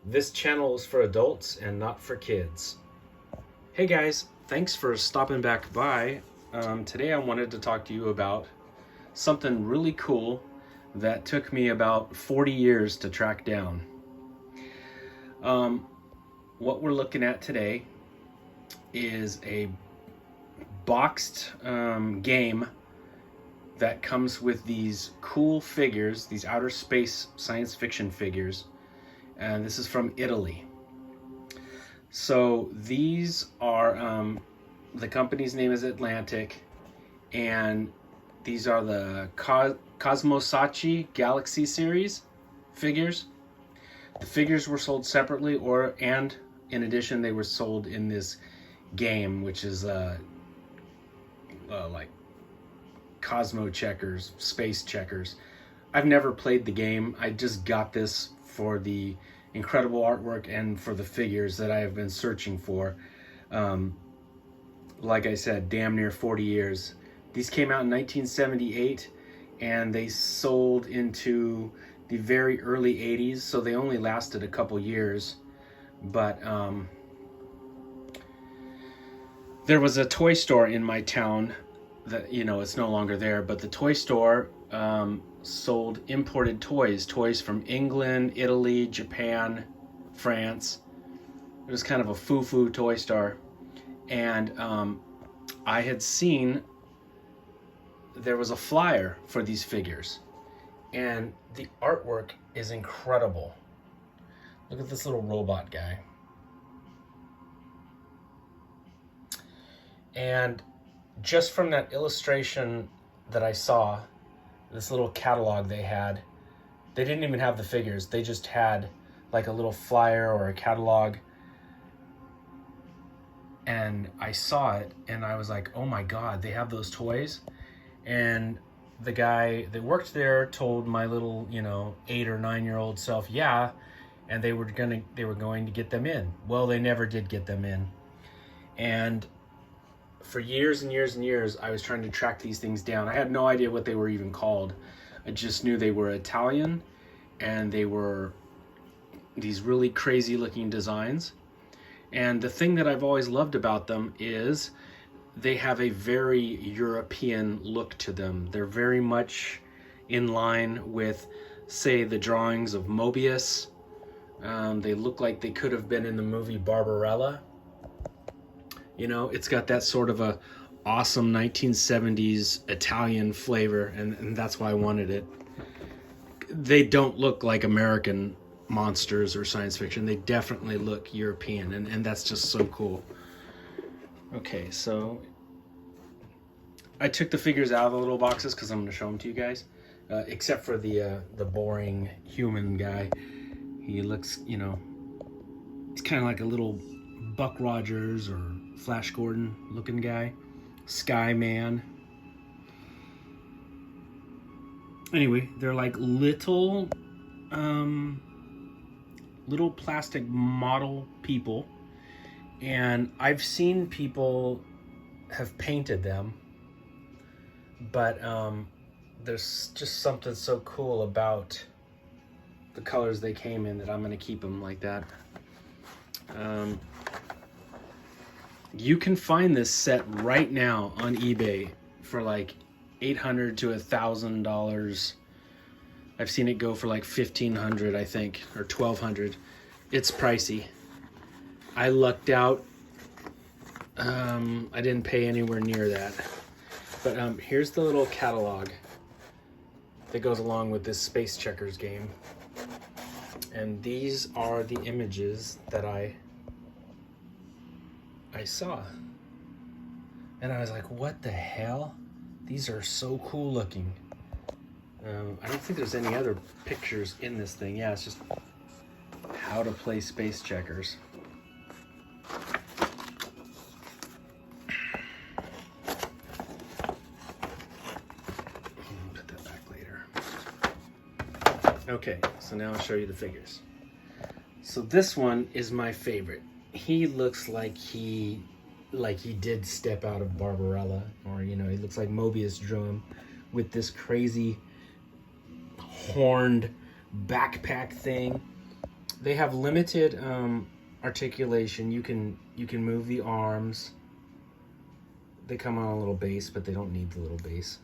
This channel is for adults and not for kids. Hey guys, thanks for stopping back by. Today I wanted to talk to you about something really cool that took me about 40 years to track down. What we're looking at today is a boxed game that comes with these cool figures, these outer space science fiction figures, and this is from Italy. So these are, the company's name is Atlantic, and these are the Cosmoscacchi Galaxy series figures. The figures were sold separately, and in addition they were sold in this game, which is like Cosmo Checkers, Space Checkers. I've never played the game. I just got this for the incredible artwork and for the figures that I have been searching for. Like I said, damn near 40 years. These came out in 1978 and they sold into the very early 80s, so they only lasted a couple years. But there was a toy store in my town that, you know, it's no longer there, but the toy store sold imported toys from England, Italy, Japan, France. It was kind of a foo-foo toy store. And I had seen there was a flyer for these figures, and the artwork is incredible. Look at this little robot guy. And just from that illustration that I saw, this little catalog they had, they didn't even have the figures. They just had like a little flyer or a catalog. And I saw it and I was like, oh my God, they have those toys? And the guy that worked there told my little, 8 or 9-year-old self, yeah, and they were going to get them in. Well, they never did get them in. And for years and years and years, I was trying to track these things down. I had no idea what they were even called. I just knew they were Italian, and they were these really crazy looking designs. And the thing that I've always loved about them is they have a very European look to them. They're very much in line with, say, the drawings of Mobius. They look like they could have been in the movie Barbarella. It's got that sort of a awesome 1970s Italian flavor, and that's why I wanted it. They don't look like American monsters or science fiction. They definitely look European, and that's just so cool. Okay, so I took the figures out of the little boxes because I'm going to show them to you guys, except for the boring human guy. He looks, he's kind of like a little Buck Rogers or Flash Gordon looking guy. Sky Man. Anyway, they're like little plastic model people, and I've seen people have painted them, but there's just something so cool about the colors they came in that I'm going to keep them like that. You can find this set right now on eBay for like $800 to $1,000. I've seen it go for like $1,500, I think, or $1,200. It's pricey. I lucked out. I didn't pay anywhere near that. But here's the little catalog that goes along with this Space Checkers game. And these are the images that I saw. And I was like, what the hell? These are so cool looking. I don't think there's any other pictures in this thing. Yeah, it's just how to play space checkers. Put that back later. Okay, so now I'll show you the figures. So this one is my favorite. He looks like he did step out of Barbarella, or he looks like Mobius drew him with this crazy horned backpack thing. They have limited articulation. You can move the arms. They come on a little base, but they don't need the little base.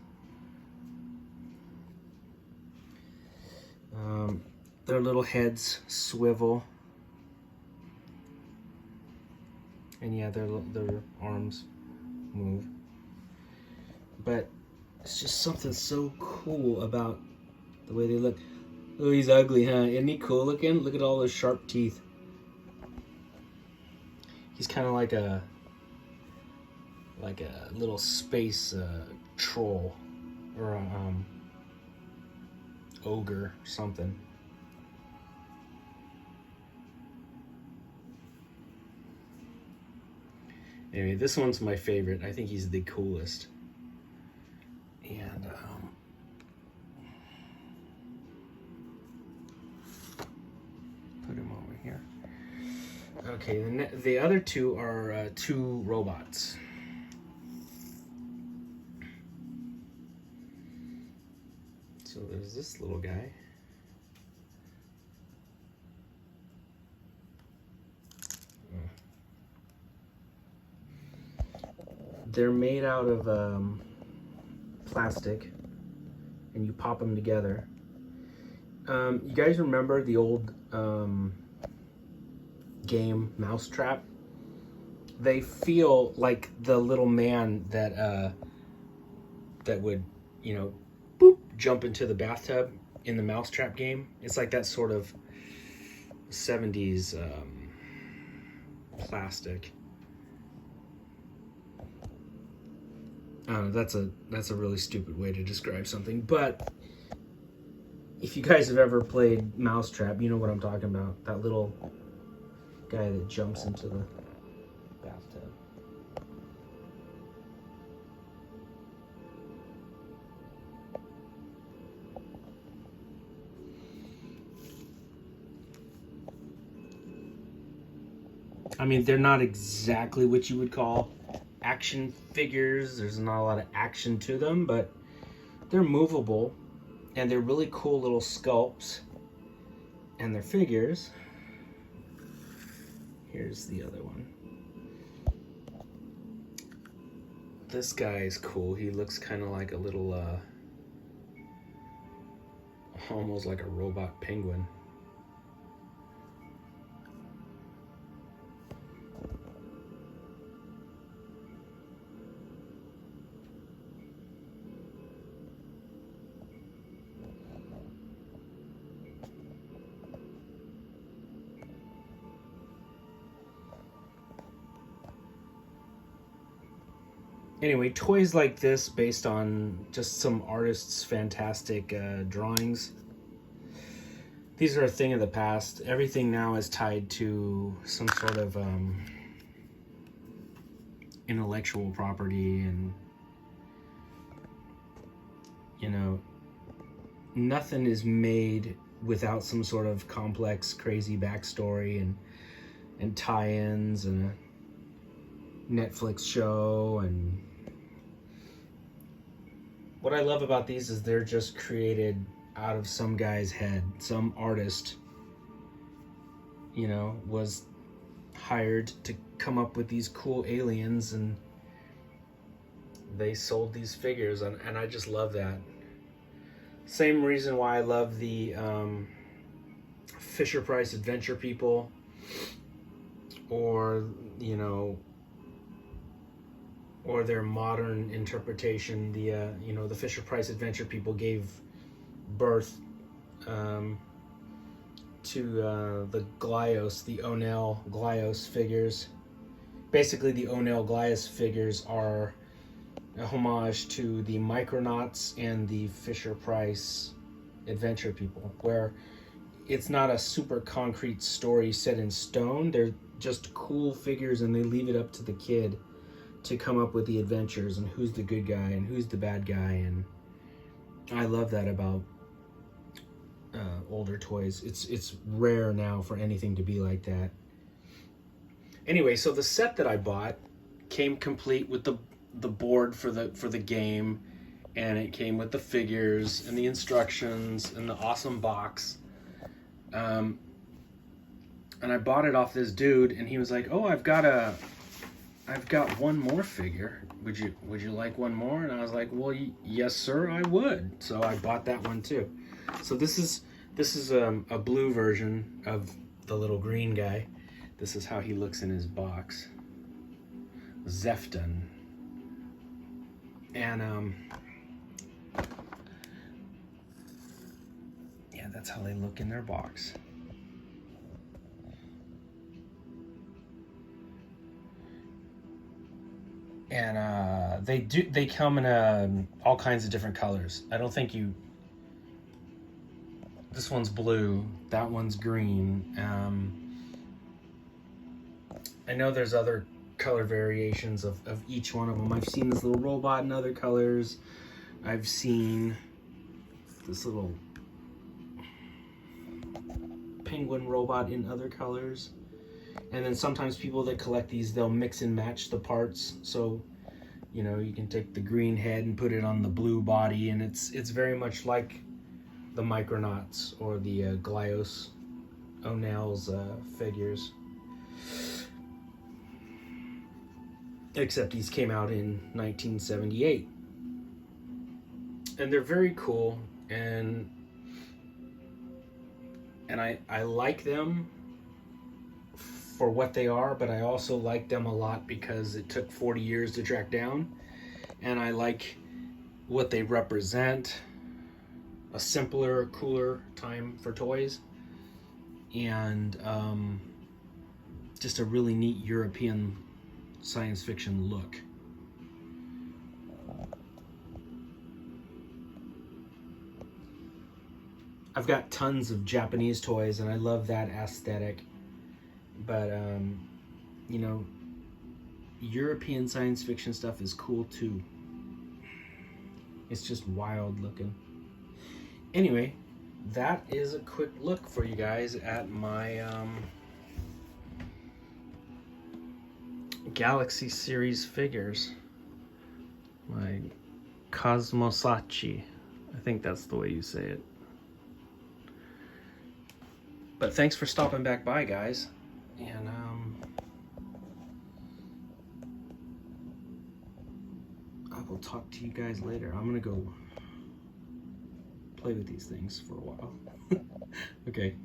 Their little heads swivel. And yeah, their arms move. But it's just something so cool about the way they look. Oh, he's ugly, huh? Isn't he cool looking? Look at all those sharp teeth. He's kind of like a little space troll or a ogre or something. Anyway, this one's my favorite. I think he's the coolest. And put him over here. Okay, the other two are two robots. So there's this little guy. They're made out of plastic, and you pop them together. You guys remember the old game Mousetrap? They feel like the little man that would, you know, boop, jump into the bathtub in the Mousetrap game. It's like that sort of 70s plastic. That's a really stupid way to describe something, but if you guys have ever played Mousetrap, you know what I'm talking about. That little guy that jumps into the bathtub. I mean, they're not exactly what you would call action figures. There's not a lot of action to them, but they're movable and they're really cool little sculpts, and they're figures. Here's the other one. This guy is cool. He looks kind of like a little almost like a robot penguin. Anyway, toys like this based on just some artists' fantastic drawings. These are a thing of the past. Everything now is tied to some sort of intellectual property, and you know, nothing is made without some sort of complex, crazy backstory and tie-ins and a Netflix show. And what I love about these is they're just created out of some guy's head. Some artist, you know, was hired to come up with these cool aliens, and they sold these figures, and I just love that. Same reason why I love the Fisher-Price Adventure People, or, you know, or their modern interpretation. The you know, the Fisher-Price Adventure People gave birth to the Glyos, the Onel Glyos figures. Basically, the Onel Glyos figures are a homage to the Micronauts and the Fisher-Price Adventure People, where it's not a super concrete story set in stone. They're just cool figures, and they leave it up to the kid to come up with the adventures and who's the good guy and who's the bad guy. And I love that about older toys. It's rare now for anything to be like that. Anyway, so the set that I bought came complete with the board for the game, and it came with the figures and the instructions and the awesome box. And I bought it off this dude, and he was like, "Oh, I've got one more figure. Would you like one more?" And I was like, "Well, yes, sir, I would." So I bought that one too. So this is a blue version of the little green guy. This is how he looks in his box. Zefton. And yeah, that's how they look in their box. And they come in all kinds of different colors. I don't think you. This one's blue. That one's green. I know there's other color variations of each one of them. I've seen this little robot in other colors. I've seen this little penguin robot in other colors. And then sometimes people that collect these, they'll mix and match the parts. So, you know, you can take the green head and put it on the blue body, and it's very much like the Micronauts or the Glios O'Neill's figures. Except these came out in 1978. And they're very cool, and I like them for what they are, but I also like them a lot because it took 40 years to track down, and I like what they represent. A simpler, cooler time for toys, and just a really neat European science fiction look. I've got tons of Japanese toys, and I love that aesthetic. But, you know, European science fiction stuff is cool too. It's just wild looking. Anyway, that is a quick look for you guys at my Galaxy series figures. My Cosmoscacchi. I think that's the way you say it. But thanks for stopping back by, guys. And I will talk to you guys later. I'm gonna go play with these things for a while. Okay.